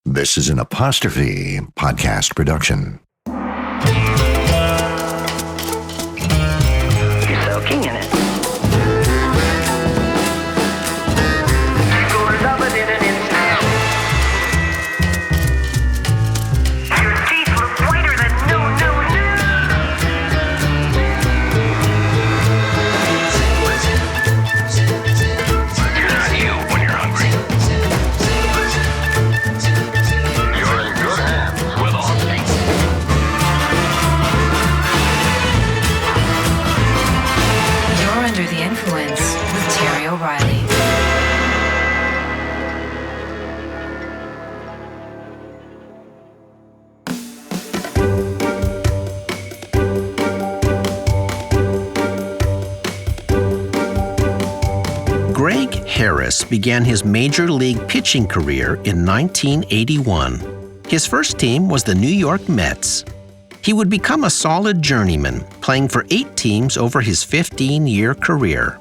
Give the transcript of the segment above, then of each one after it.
This is an Apostrophe podcast production. You're soaking in it. Your teeth look whiter than new. You're not you when you're hungry. You're in good hands with Austin. You're under the influence with Terry O'Reilly. Greg Harris began his major league pitching career in 1981. His first team was the New York Mets. He would become a solid journeyman, playing for 8 teams over his 15-year career.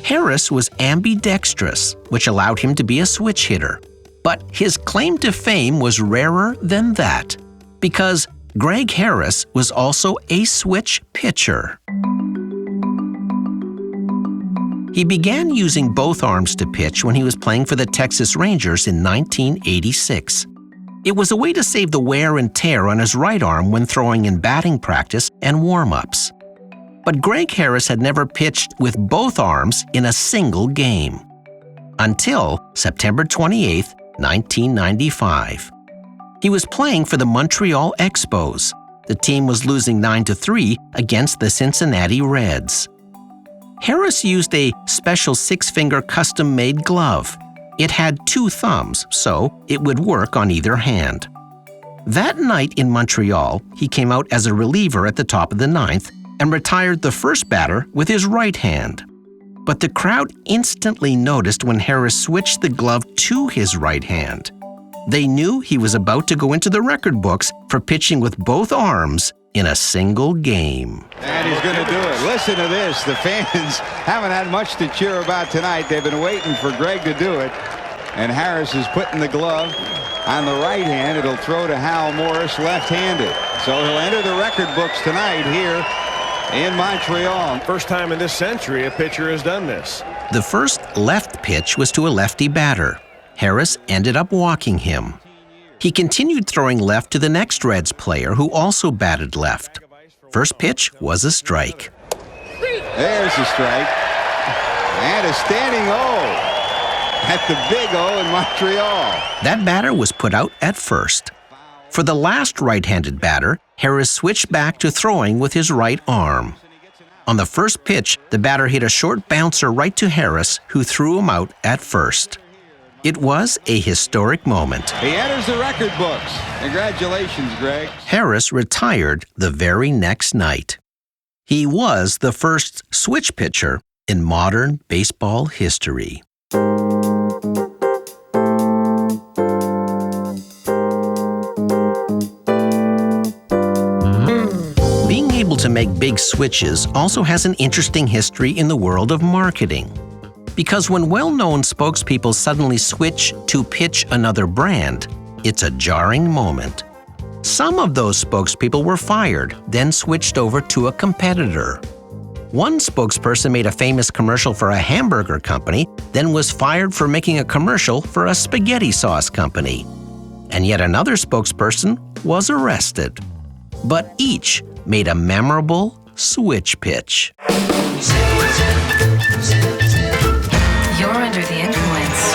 Harris was ambidextrous, which allowed him to be a switch hitter. But his claim to fame was rarer than that, because Greg Harris was also a switch pitcher. He began using both arms to pitch when he was playing for the Texas Rangers in 1986. It was a way to save the wear and tear on his right arm when throwing in batting practice and warm-ups. But Greg Harris had never pitched with both arms in a single game. Until September 28, 1995. He was playing for the Montreal Expos. The team was losing 9-3 against the Cincinnati Reds. Harris used a special 6-finger custom-made glove. It had 2 thumbs, so it would work on either hand. That night in Montreal, he came out as a reliever at the top of the 9th and retired the first batter with his right hand. But the crowd instantly noticed when Harris switched the glove to his right hand. They knew he was about to go into the record books for pitching with both arms in a single game. And he's going to do it. Listen to this. The fans haven't had much to cheer about tonight. They've been waiting for Greg to do it. And Harris is putting the glove on the right hand. It'll throw to Hal Morris left-handed. So he'll enter the record books tonight here in Montreal. First time in this century a pitcher has done this. The first left pitch was to a lefty batter. Harris ended up walking him. He continued throwing left to the next Reds player who also batted left. First pitch was a strike. There's the strike. And a standing O at the big O in Montreal. That batter was put out at first. For the last right-handed batter, Harris switched back to throwing with his right arm. On the first pitch, the batter hit a short bouncer right to Harris, who threw him out at first. It was a historic moment. He enters the record books. Congratulations, Greg. Harris retired the very next night. He was the first switch pitcher in modern baseball history. Being able to make big switches also has an interesting history in the world of marketing. Because when well-known spokespeople suddenly switch to pitch another brand, it's a jarring moment. Some of those spokespeople were fired, then switched over to a competitor. One spokesperson made a famous commercial for a hamburger company, then was fired for making a commercial for a spaghetti sauce company. And yet another spokesperson was arrested. But each made a memorable switch pitch. You're under the influence.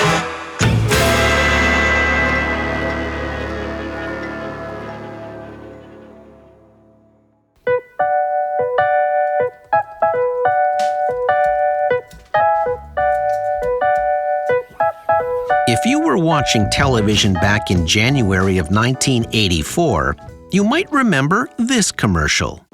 If you were watching television back in January of 1984, you might remember this commercial.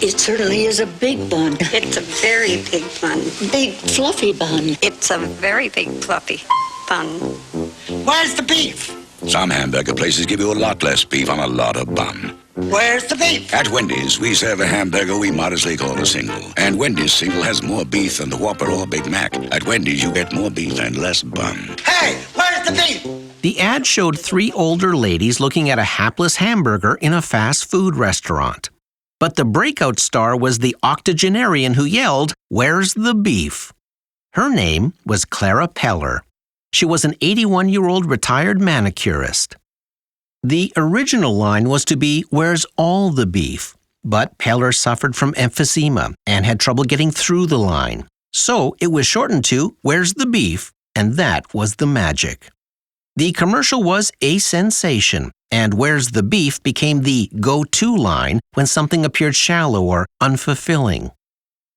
It certainly is a big bun. It's a very big bun. Big fluffy bun. It's a very big fluffy bun. Where's the beef? Some hamburger places give you a lot less beef on a lot of bun. Where's the beef? At Wendy's, we serve a hamburger we modestly call a single. And Wendy's single has more beef than the Whopper or Big Mac. At Wendy's, you get more beef and less bun. Hey, where's the beef? The ad ad showed 3 older ladies looking at a hapless hamburger in a fast food restaurant. But the breakout star was the octogenarian who yelled, "Where's the beef?" Her name was Clara Peller. She was an 81-year-old retired manicurist. The original line was to be, "Where's all the beef?" But Peller suffered from emphysema and had trouble getting through the line. So it was shortened to, "Where's the beef?" And that was the magic. The commercial was a sensation, and "Where's the beef?" became the go-to line when something appeared shallow or unfulfilling.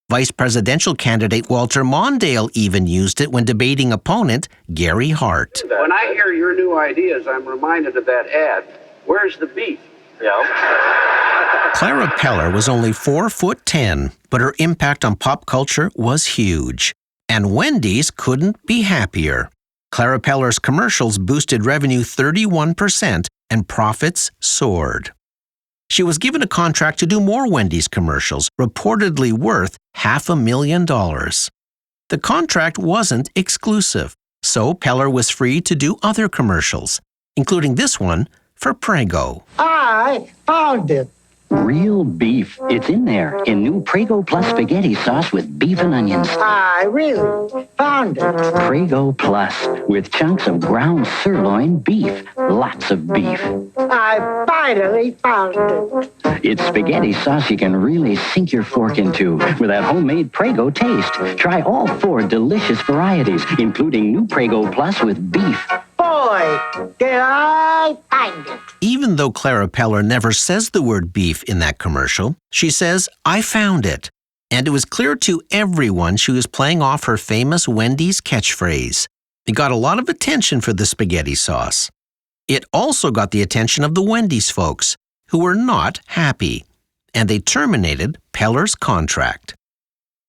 Vice presidential candidate Walter Mondale even used it when debating opponent Gary Hart. When I hear your new ideas, I'm reminded of that ad. Where's the beef? Yeah. Clara Peller was only 4'10", but her impact on pop culture was huge. And Wendy's couldn't be happier. Clara Peller's commercials boosted revenue 31% and profits soared. She was given a contract to do more Wendy's commercials, reportedly worth $500,000. The contract wasn't exclusive, so Peller was free to do other commercials, including this one for Prego. I found it. Real beef. It's in there in new Prego Plus spaghetti sauce with beef and onions. I really found it. Prego Plus with chunks of ground sirloin beef. Lots of beef. I finally found it. It's spaghetti sauce you can really sink your fork into with that homemade Prego taste. Try all 4 delicious varieties, including new Prego Plus with beef. Boy, did I find it. Even though Clara Peller never says the word beef in that commercial, she says, "I found it." And it was clear to everyone she was playing off her famous Wendy's catchphrase. It got a lot of attention for the spaghetti sauce. It also got the attention of the Wendy's folks, who were not happy, and they terminated Peller's contract.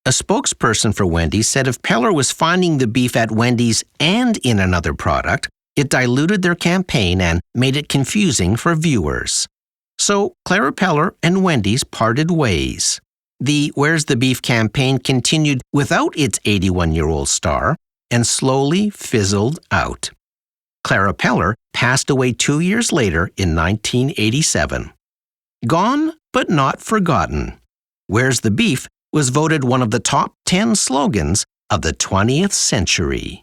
A spokesperson for Wendy's said if Peller was finding the beef at Wendy's and in another product, it diluted their campaign and made it confusing for viewers. So Clara Peller and Wendy's parted ways. The Where's the Beef campaign continued without its 81-year-old star and slowly fizzled out. Clara Peller passed away 2 years later in 1987. Gone but not forgotten. Where's the Beef was voted one of the top 10 slogans of the 20th century.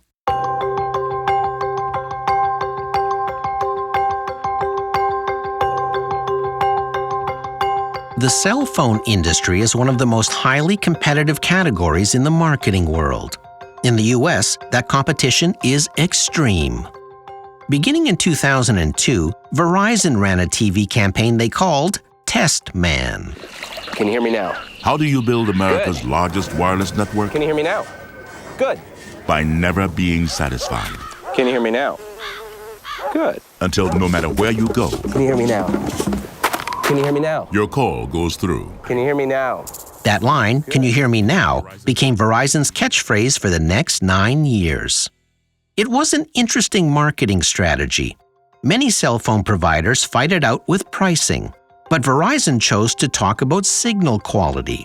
The cell phone industry is one of the most highly competitive categories in the marketing world. In the US, that competition is extreme. Beginning in 2002, Verizon ran a TV campaign they called Test Man. Can you hear me now? How do you build America's largest wireless network? Can you hear me now? Good. By never being satisfied. Can you hear me now? Good. Until no matter where you go, Can you hear me now? Can you hear me now? your call goes through. Can you hear me now? That line, "Can you hear me now?" became Verizon's catchphrase for the next 9 years. It was an interesting marketing strategy. Many cell phone providers fight it out with pricing, but Verizon chose to talk about signal quality.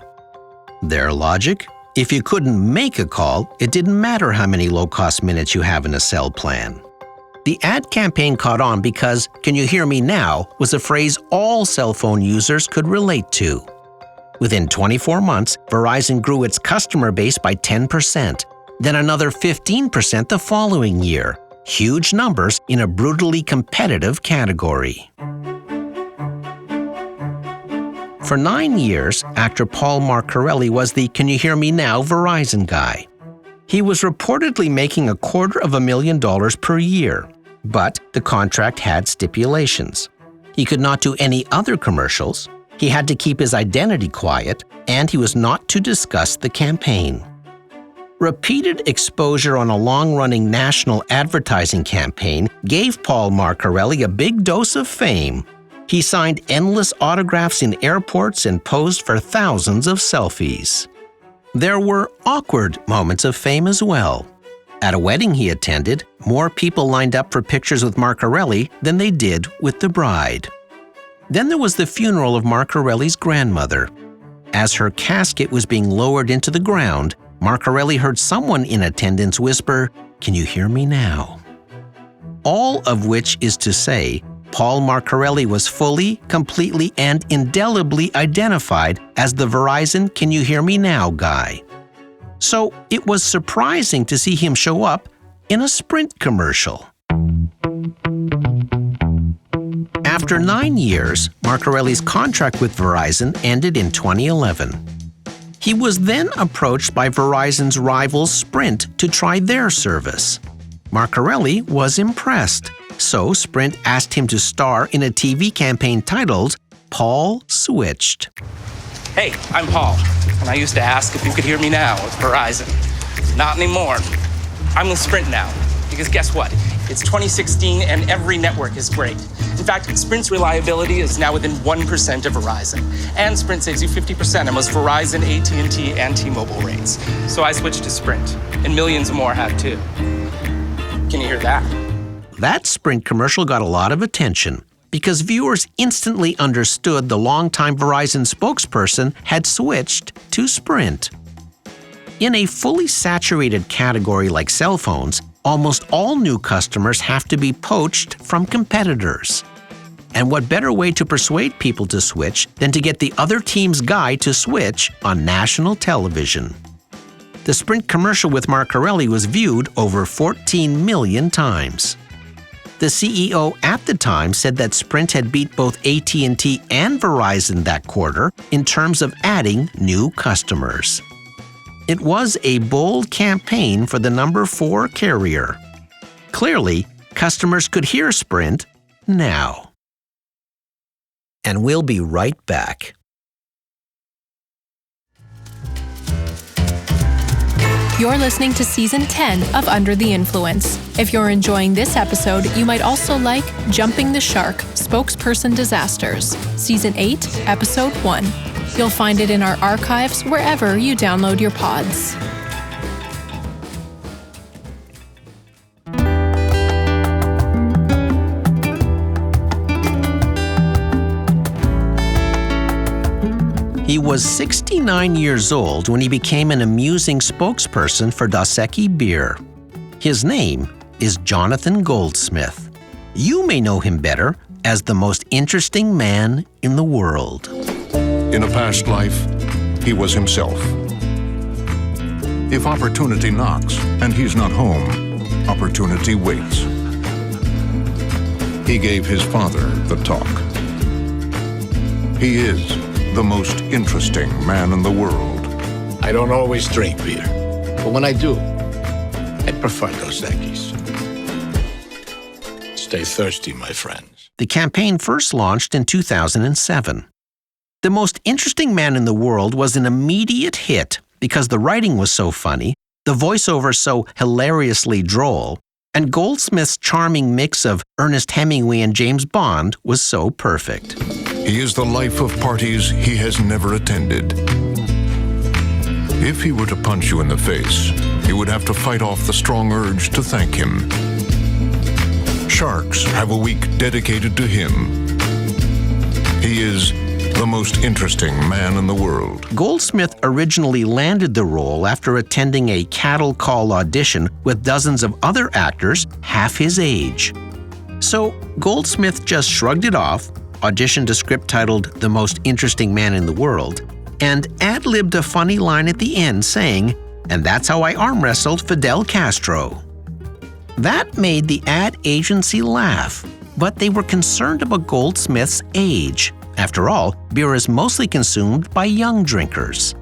Their logic? If you couldn't make a call, it didn't matter how many low-cost minutes you have in a cell plan. The ad campaign caught on because "Can you hear me now?" was a phrase all cell phone users could relate to. Within 24 months, Verizon grew its customer base by 10%, then another 15% the following year. Huge numbers in a brutally competitive category. For 9 years, actor Paul Marcarelli was the "Can you hear me now?" Verizon guy. He was reportedly making $250,000 per year, but the contract had stipulations. He could not do any other commercials, he had to keep his identity quiet, and he was not to discuss the campaign. Repeated exposure on a long-running national advertising campaign gave Paul Marcarelli a big dose of fame. He signed endless autographs in airports and posed for thousands of selfies. There were awkward moments of fame as well. At a wedding he attended, more people lined up for pictures with Marcarelli than they did with the bride. Then there was the funeral of Marcarelli's grandmother. As her casket was being lowered into the ground, Marcarelli heard someone in attendance whisper, "Can you hear me now?" All of which is to say, Paul Marcarelli was fully, completely, and indelibly identified as the Verizon Can You Hear Me Now guy. So it was surprising to see him show up in a Sprint commercial. After 9 years, Marcarelli's contract with Verizon ended in 2011. He was then approached by Verizon's rival Sprint to try their service. Marcarelli was impressed, so Sprint asked him to star in a TV campaign titled Paul Switched. Hey, I'm Paul, and I used to ask if you could hear me now with Verizon. Not anymore. I'm with Sprint now, because guess what? It's 2016 and every network is great. In fact, Sprint's reliability is now within 1% of Verizon. And Sprint saves you 50% on most Verizon, AT&T, and T-Mobile rates. So I switched to Sprint, and millions more have too. Can you hear that? That Sprint commercial got a lot of attention because viewers instantly understood the longtime Verizon spokesperson had switched to Sprint. In a fully saturated category like cell phones, almost all new customers have to be poached from competitors. And what better way to persuade people to switch than to get the other team's guy to switch on national television? The Sprint commercial with Marcarelli was viewed over 14 million times. The CEO at the time said that Sprint had beat both AT&T and Verizon that quarter in terms of adding new customers. It was a bold campaign for the number 4 carrier. Clearly, customers could hear Sprint now. And we'll be right back. You're listening to Season 10 of Under the Influence. If you're enjoying this episode, you might also like Jumping the Shark, Spokesperson Disasters, Season 8, Episode 1. You'll find it in our archives wherever you download your pods. He was 69 years old when he became an amusing spokesperson for Dos Equis beer. His name is Jonathan Goldsmith. You may know him better as the most interesting man in the world. In a past life, he was himself. If opportunity knocks and he's not home, opportunity waits. He gave his father the talk. He is the most interesting man in the world. I don't always drink beer, but when I do, I prefer Dos Equis. Stay thirsty, my friends. The campaign first launched in 2007. The most interesting man in the world was an immediate hit because the writing was so funny, the voiceover so hilariously droll, and Goldsmith's charming mix of Ernest Hemingway and James Bond was so perfect. He is the life of parties he has never attended. If he were to punch you in the face, you would have to fight off the strong urge to thank him. Sharks have a week dedicated to him. He is the most interesting man in the world. Goldsmith originally landed the role after attending a cattle call audition with dozens of other actors half his age. So Goldsmith just shrugged it off, auditioned a script titled The Most Interesting Man in the World, and ad-libbed a funny line at the end saying, "And that's how I arm wrestled Fidel Castro." That made the ad agency laugh, but they were concerned about Goldsmith's age. After all, beer is mostly consumed by young drinkers.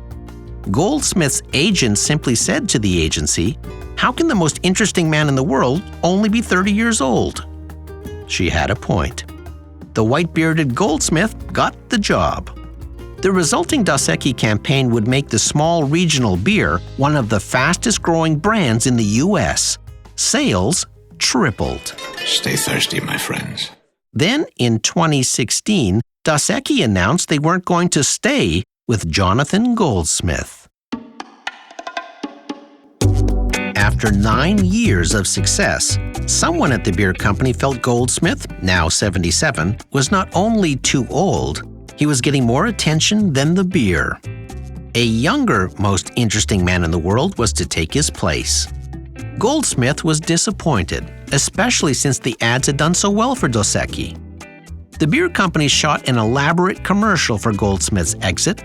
Goldsmith's agent simply said to the agency, "How can the most interesting man in the world only be 30 years old?" She had a point. The white-bearded Goldsmith got the job. The resulting Dos Equis campaign would make the small regional beer one of the fastest-growing brands in the U.S. Sales tripled. Stay thirsty, my friends. Then, in 2016, Dos Equis announced they weren't going to stay with Jonathan Goldsmith. After 9 years of success, someone at the beer company felt Goldsmith, now 77, was not only too old, he was getting more attention than the beer. A younger, most interesting man in the world was to take his place. Goldsmith was disappointed, especially since the ads had done so well for Dos Equis. The beer company shot an elaborate commercial for Goldsmith's exit.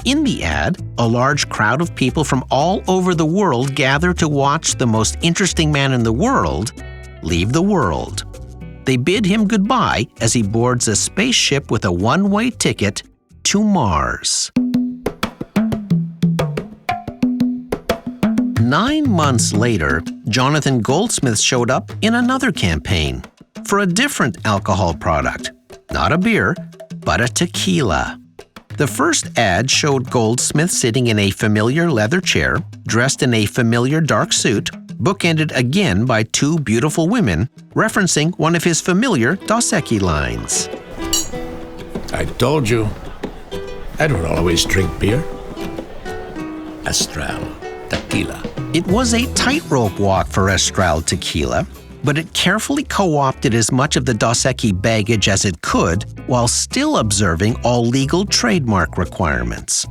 In the ad, a large crowd of people from all over the world gather to watch the most interesting man in the world leave the world. They bid him goodbye as he boards a spaceship with a one-way ticket to Mars. 9 months later, Jonathan Goldsmith showed up in another campaign for a different alcohol product. Not a beer, but a tequila. The first ad showed Goldsmith sitting in a familiar leather chair, dressed in a familiar dark suit, bookended again by two beautiful women, referencing one of his familiar Dos Equis lines. I told you, I don't always drink beer. Astral, tequila. It was a tightrope walk for Astral Tequila, but it carefully co-opted as much of the Dos Equis baggage as it could while still observing all legal trademark requirements.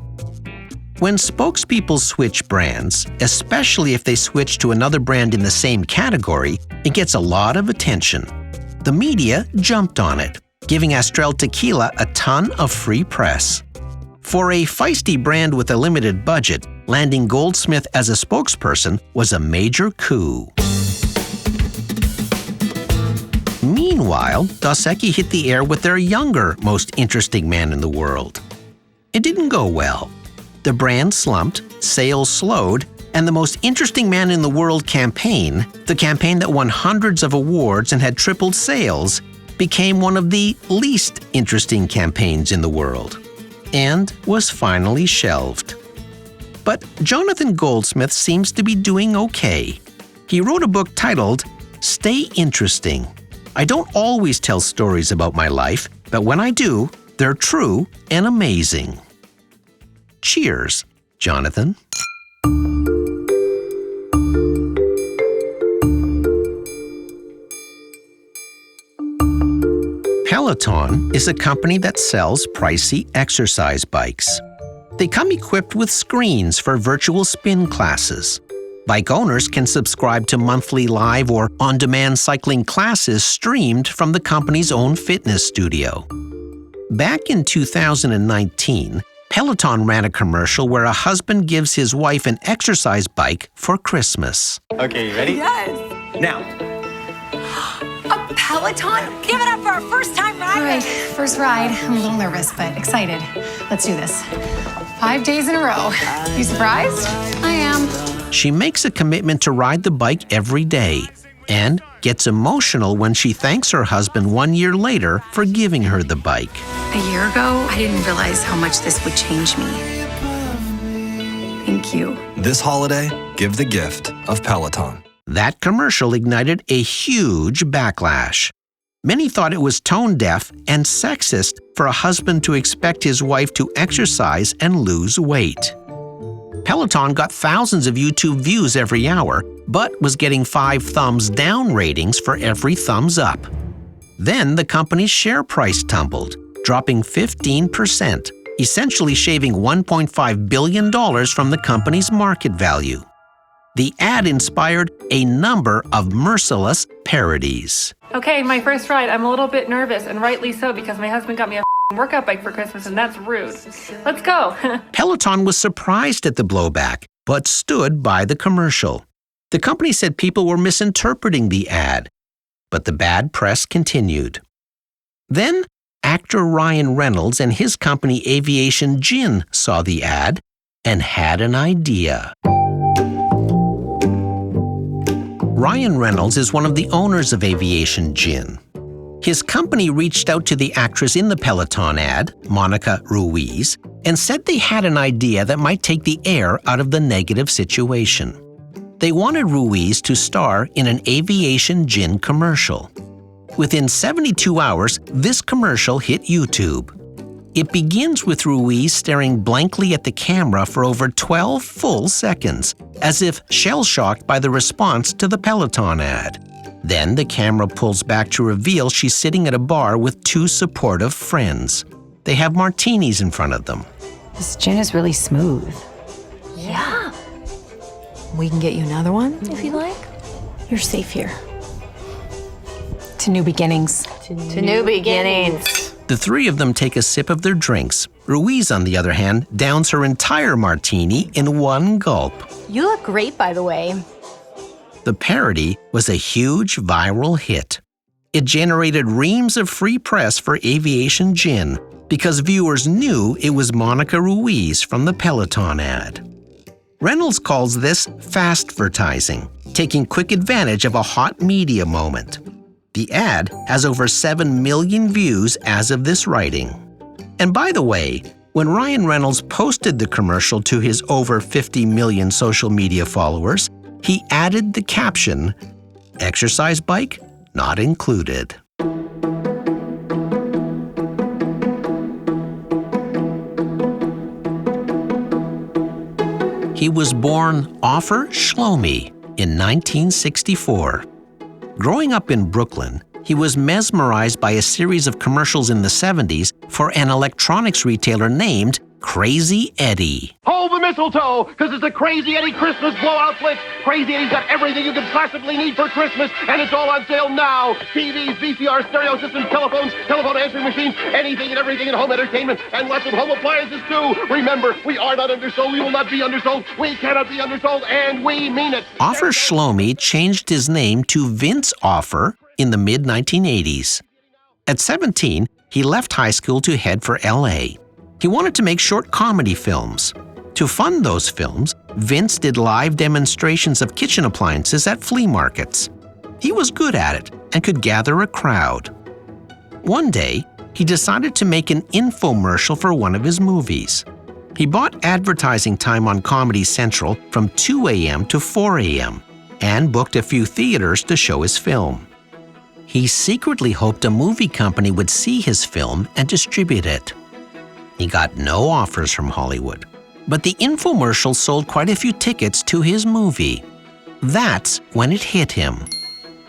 When spokespeople switch brands, especially if they switch to another brand in the same category, it gets a lot of attention. The media jumped on it, giving Astral Tequila a ton of free press. For a feisty brand with a limited budget, landing Goldsmith as a spokesperson was a major coup. Meanwhile, Dos Equis hit the air with their younger, most interesting man in the world. It didn't go well. The brand slumped, sales slowed, and the most interesting man in the world campaign, the campaign that won hundreds of awards and had tripled sales, became one of the least interesting campaigns in the world, and was finally shelved. But Jonathan Goldsmith seems to be doing okay. He wrote a book titled Stay Interesting. I don't always tell stories about my life, but when I do, they're true and amazing. Cheers, Jonathan. Peloton is a company that sells pricey exercise bikes. They come equipped with screens for virtual spin classes. Bike owners can subscribe to monthly live or on-demand cycling classes streamed from the company's own fitness studio. Back in 2019, Peloton ran a commercial where a husband gives his wife an exercise bike for Christmas. Okay, you ready? Yes. Now. A Peloton? Give it up for our first time ride. All right, first ride. I'm a little nervous, but excited. Let's do this. 5 days in a row. You surprised? I am. She makes a commitment to ride the bike every day and gets emotional when she thanks her husband 1 year later for giving her the bike. A year ago, I didn't realize how much this would change me. Thank you. This holiday, give the gift of Peloton. That commercial ignited a huge backlash. Many thought it was tone-deaf and sexist for a husband to expect his wife to exercise and lose weight. Peloton got thousands of YouTube views every hour, but was getting 5 thumbs down ratings for every thumbs up. Then the company's share price tumbled, dropping 15%, essentially shaving $1.5 billion from the company's market value. The ad inspired a number of merciless parodies. Okay, my first ride. I'm a little bit nervous, and rightly so, because my husband got me a workout bike for Christmas, and that's rude. Let's go. Peloton was surprised at the blowback, but stood by the commercial. The company said people were misinterpreting the ad, but the bad press continued. Then, actor Ryan Reynolds and his company Aviation Gin saw the ad and had an idea. Ryan Reynolds is one of the owners of Aviation Gin. His company reached out to the actress in the Peloton ad, Monica Ruiz, and said they had an idea that might take the air out of the negative situation. They wanted Ruiz to star in an Aviation Gin commercial. Within 72 hours, this commercial hit YouTube. It begins with Ruiz staring blankly at the camera for over 12 full seconds, as if shell-shocked by the response to the Peloton ad. Then the camera pulls back to reveal she's sitting at a bar with 2 supportive friends. They have martinis in front of them. This gin is really smooth. Yeah. We can get you another one if you like. You're safe here. To new beginnings. To new beginnings. The three of them take a sip of their drinks. Ruiz, on the other hand, downs her entire martini in one gulp. You look great, by the way. The parody was a huge viral hit. It generated reams of free press for aviation gin because viewers knew it was Monica Ruiz from the Peloton ad. Reynolds calls this fast-vertising, taking quick advantage of a hot media moment. The ad has over 7 million views as of this writing. And by the way, when Ryan Reynolds posted the commercial to his over 50 million social media followers, he added the caption, "Exercise bike not included." He was born Ofer Shlomi in 1964. Growing up in Brooklyn, he was mesmerized by a series of commercials in the 70s for an electronics retailer named Crazy Eddie. Hold the mistletoe, because it's a Crazy Eddie Christmas blowout blitz. Crazy Eddie's got everything you could possibly need for Christmas, and it's all on sale now. TVs, VCR, stereo systems, telephones, telephone answering machines, anything and everything in home entertainment, and lots of home appliances too. Remember, we are not undersold, we will not be undersold, we cannot be undersold, and we mean it. Ofer Shlomi changed his name to Vince Offer in the mid-1980s. At 17, he left high school to head for LA. He wanted to make short comedy films. To fund those films, Vince did live demonstrations of kitchen appliances at flea markets. He was good at it and could gather a crowd. One day, he decided to make an infomercial for one of his movies. He bought advertising time on Comedy Central from 2 a.m. to 4 a.m. and booked a few theaters to show his film. He secretly hoped a movie company would see his film and distribute it. He got no offers from Hollywood, but the infomercial sold quite a few tickets to his movie. That's when it hit him.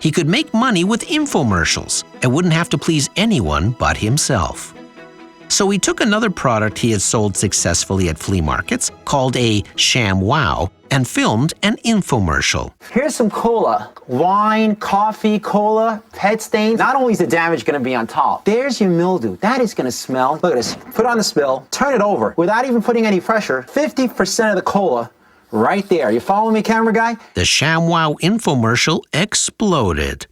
He could make money with infomercials and wouldn't have to please anyone but himself. So he took another product he had sold successfully at flea markets, called a ShamWow, and filmed an infomercial. Here's some cola. Wine, coffee, cola, pet stains. Not only is the damage going to be on top, there's your mildew. That is going to smell. Look at this. Put on the spill, turn it over. Without even putting any pressure, 50% of the cola right there. You following me, camera guy? The ShamWow infomercial exploded.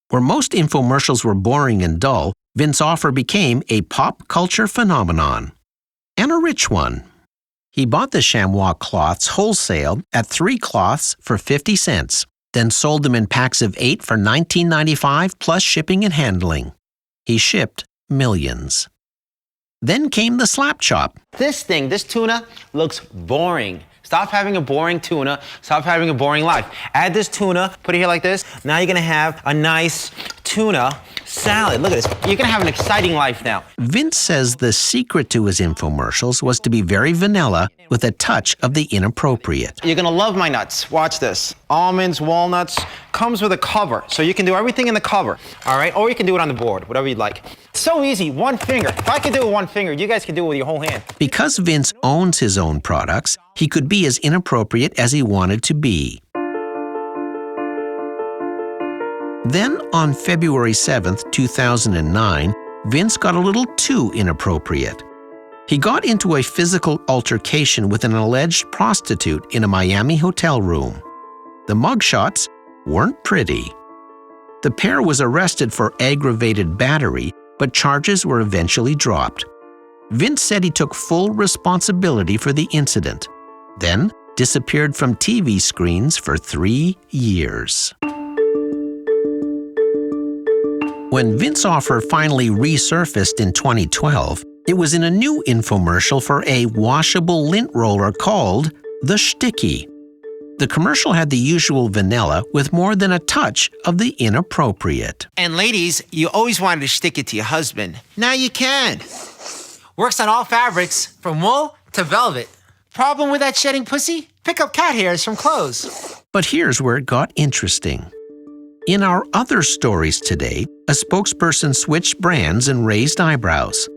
Where most infomercials were boring and dull, Vince Offer became a pop culture phenomenon. And a rich one. He bought the ShamWow cloths wholesale at 3 cloths for 50 cents, then sold them in packs of 8 for $19.95 plus shipping and handling. He shipped millions. Then came the slap chop. This tuna, looks boring. Stop having a boring tuna. Stop having a boring life. Add this tuna, put it here like this. Now you're going to have a nice tuna salad. Look at this. You're going to have an exciting life now. Vince says the secret to his infomercials was to be very vanilla with a touch of the inappropriate. You're going to love my nuts. Watch this. Almonds, walnuts. Comes with a cover, so you can do everything in the cover. All right? Or you can do it on the board, whatever you'd like. So easy. One finger. If I can do it with one finger, you guys can do it with your whole hand. Because Vince owns his own products, he could be as inappropriate as he wanted to be. Then, on February 7th, 2009, Vince got a little too inappropriate. He got into a physical altercation with an alleged prostitute in a Miami hotel room. The mugshots weren't pretty. The pair was arrested for aggravated battery, but charges were eventually dropped. Vince said he took full responsibility for the incident, then disappeared from TV screens for 3 years. When Vince Offer finally resurfaced in 2012, it was in a new infomercial for a washable lint roller called the Sticky. The commercial had the usual vanilla with more than a touch of the inappropriate. And ladies, you always wanted to stick it to your husband. Now you can. Works on all fabrics, from wool to velvet. Problem with that shedding pussy? Pick up cat hairs from clothes. But here's where it got interesting. In our other stories today, a spokesperson switched brands and raised eyebrows.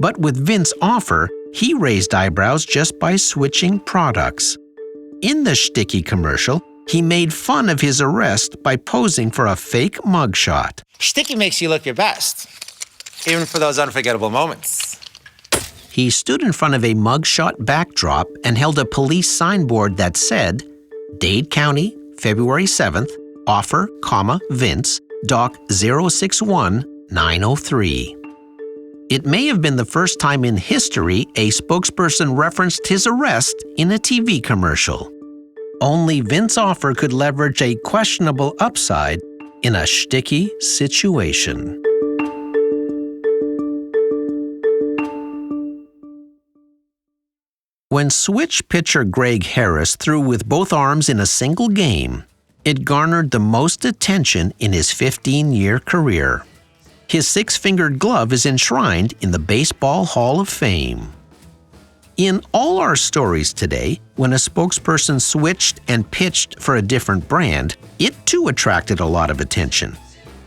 But with Vince Offer, he raised eyebrows just by switching products. In the Sticky commercial, He made fun of his arrest by posing for a fake mugshot. Sticky makes you look your best, even for those unforgettable moments. He stood in front of a mugshot backdrop and held a police signboard that said, Dade County, February 7th, offer, Vince, Doc 061903. It may have been the first time in history a spokesperson referenced his arrest in a TV commercial. Only Vince Offer could leverage a questionable upside in a shticky situation. When Switch pitcher Greg Harris threw with both arms in a single game, it garnered the most attention in his 15-year career. His six-fingered glove is enshrined in the Baseball Hall of Fame. In all our stories today, when a spokesperson switched and pitched for a different brand, it too attracted a lot of attention.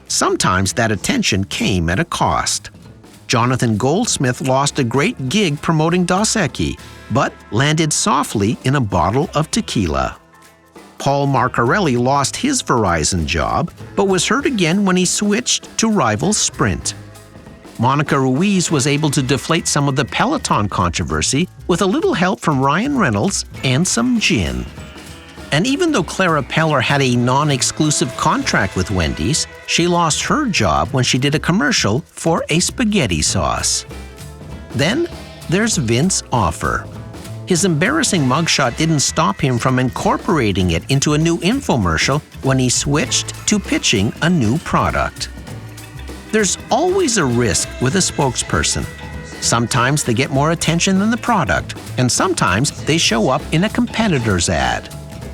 Sometimes that attention came at a cost. Jonathan Goldsmith lost a great gig promoting Dos Equis, but landed softly in a bottle of tequila. Paul Marcarelli lost his Verizon job, but was hurt again when he switched to rival Sprint. Monica Ruiz was able to deflate some of the Peloton controversy with a little help from Ryan Reynolds and some gin. And even though Clara Peller had a non-exclusive contract with Wendy's, she lost her job when she did a commercial for a spaghetti sauce. Then there's Vince Offer. His embarrassing mugshot didn't stop him from incorporating it into a new infomercial when he switched to pitching a new product. There's always a risk with a spokesperson. Sometimes they get more attention than the product, and sometimes they show up in a competitor's ad.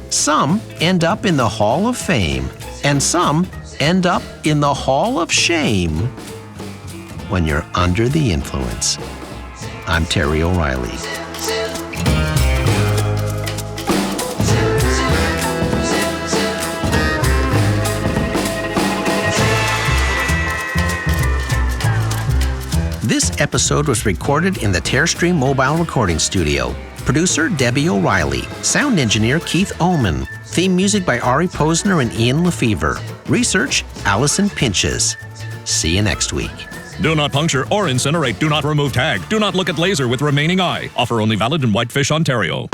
Some end up in the Hall of Fame, and some end up in the Hall of Shame when you're under the influence. I'm Terry O'Reilly. This episode was recorded in the Terrestream Mobile Recording Studio. Producer Debbie O'Reilly. Sound engineer Keith Ullman. Theme music by Ari Posner and Ian Lefevre. Research Allison Pinches. See you next week. Do not puncture or incinerate. Do not remove tag. Do not look at laser with remaining eye. Offer only valid in Whitefish, Ontario.